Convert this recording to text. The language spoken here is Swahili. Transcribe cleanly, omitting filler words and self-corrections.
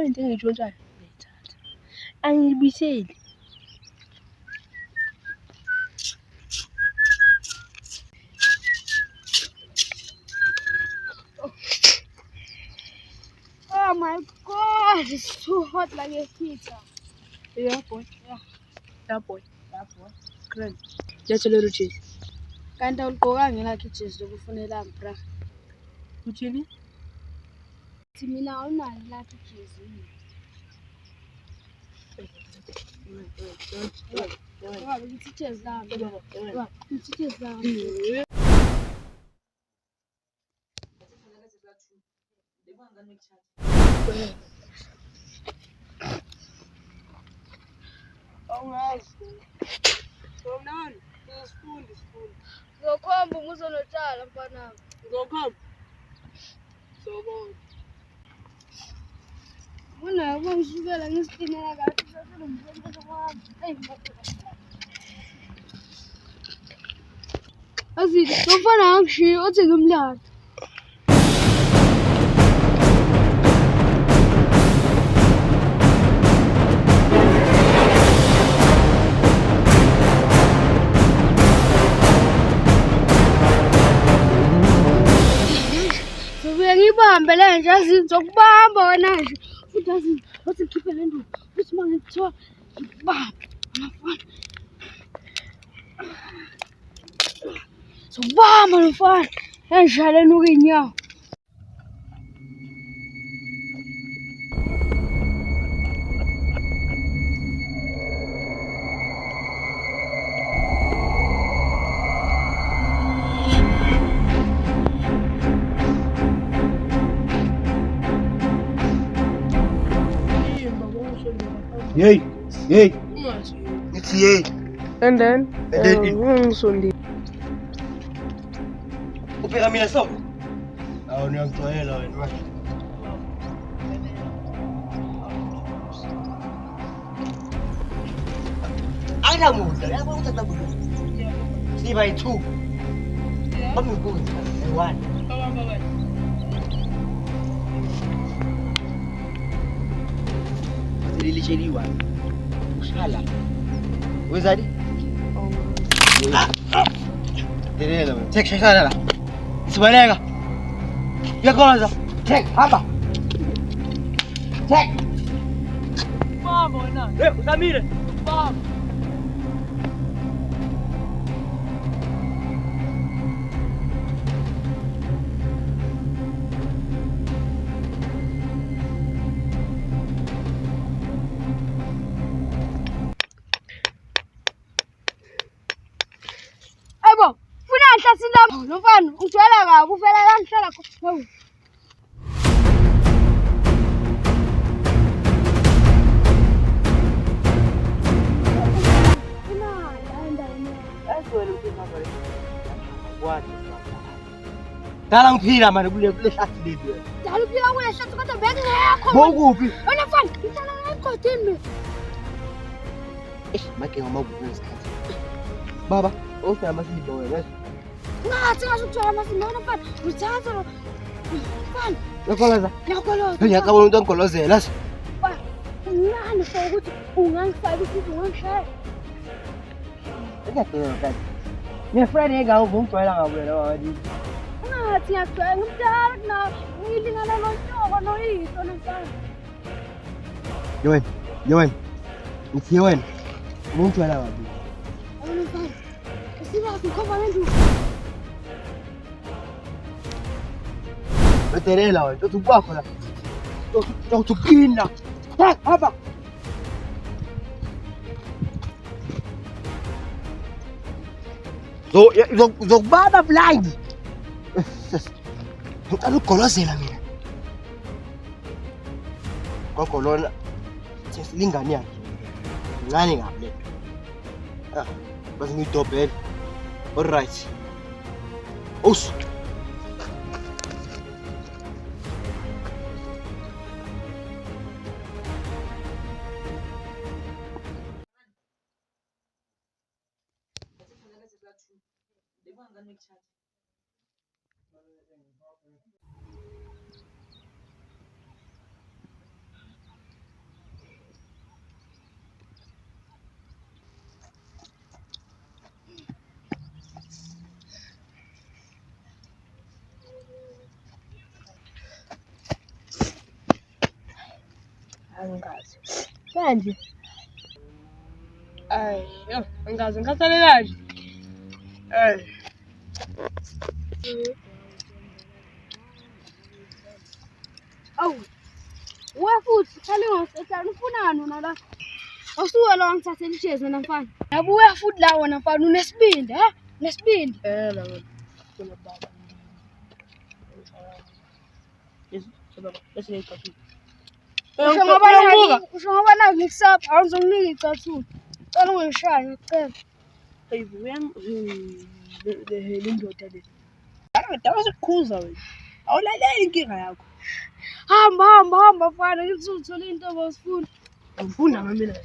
into engiyitshontshayo ngiyayithatha. Angiyibiseli. Oh my God, it's too hot like a heater. Yeah, boy. Yeah. That boy. Grand. Let's a little cheese. Kanti awuligqokanga elakho ijezi lokufunelanga bra. Uthini? Thi mina awunayo elakho ijezi. Ngoba ngithi ijezi lami. Ngithi ijezi lami. Awungazi. Somnani. Sifundi. Ngizokhomba umuso notshala mfana. Ngokhamba. Sobona. Mina ubangishukela ngisitinela kahle saselo mfana wami. Hey Azile, umfana angishiya uthi ngimlanda. Ngibambe le nje azizokubamba wena nje futhi azithi khiphe le nto futhi mangithiwa ngibambe mfana zokubamba mfana enjalo ukuyinyawo Yey. It's yey. And then Ngisundi. Ubheka mina so? Awu niyangixwayela wena. Ayinamuda, yabo ukuthi akubuza. Siba yi2. Bambuza, yi1. Lilisheliwa. Ushala. Wezadi? Derela. Tek shashana la. Sibaleka. Yakhona. Tek hamba. Tek. Mama wena. Usamile. Mama. Lo mfana ujwayela kabi uvela la ngihlala khona. Dala ngiphila manje kule hlathi leli. Dala uphila kule hlathi kodwa bekungekho. Bokuphi? Wena mfana ngihlala la egodini. Makenga mabuku ngesikhathi. Baba, usihamba sibo wena. Ngathi ngasukuthola amasimba wena mfana uthatha lo. Mfana, yakolaza. Ngiyakoloza. Ngiyacabanga umuntu angigolozela. Mfana, ngani for ukuthi ungangifaka ukuthi ungangishaya. Ngiyacela kahle. Ngifriend engawo ngumjwayela ngabuyela wathi. Ngathi ngiyagcwala ngimdala kunawe. Ngilingana noNtoko noYihlo nomfana. Yewena. Ngithi wena. Ngumjwayela wathi. Wena mfana. Sibazi khoma ngenduku. Betelela wena, uthi ubakho la. Uthi ukina. Hamba. Zokubaba blind. Ngicela ukugolozela mina. Ngogolona. Sesilingani yakhe. Ngani ngabe le. Basi ngidobhela. All right. Us. manje. Ayi, yo, angazi ngikhathale kanje. Awu. Wafuthi khali ngosehlala ufunani wona la? Awusuke la ngithathela ishezi wena mfana. Yabuya futhi la wena mfana unesibindi, ha? Unesibindi. La wena. Kuna baba. Baba, bese ngicacile. Usho ngoba naku ngikusapha, awuzonginika icathulo. Cela ungishaya ngicela. Hey, le ndoda le. Akadaba sekukhuza wena. Awulaleli inkinga yakho. Hamba mfana, ngithi uzothola into bosifuna. Ngifunda ngamina.